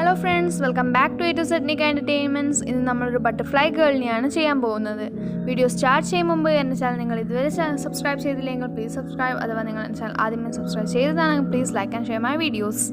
Hello friends, welcome back to A to Z Nika Entertainments. ഇന്ന് നമ്മളൊരു butterfly ഗേളിനെയാണ് ചെയ്യാൻ പോകുന്നത്. വീഡിയോ സ്റ്റാർട്ട് ചെയ്യും മുമ്പ് എൻ്റെ ചാനൽ നിങ്ങൾ ഇതുവരെ സബ്സ്ക്രൈബ് ചെയ്തില്ലെങ്കിൽ പ്ലീസ് സബ്സ്ക്രൈബ്. അഥവാ നിങ്ങൾ എൻ്റെ ചാനൽ ആദ്യമേ സബ്സ്ക്രൈബ് ചെയ്തതാണെങ്കിൽ please like and share my videos.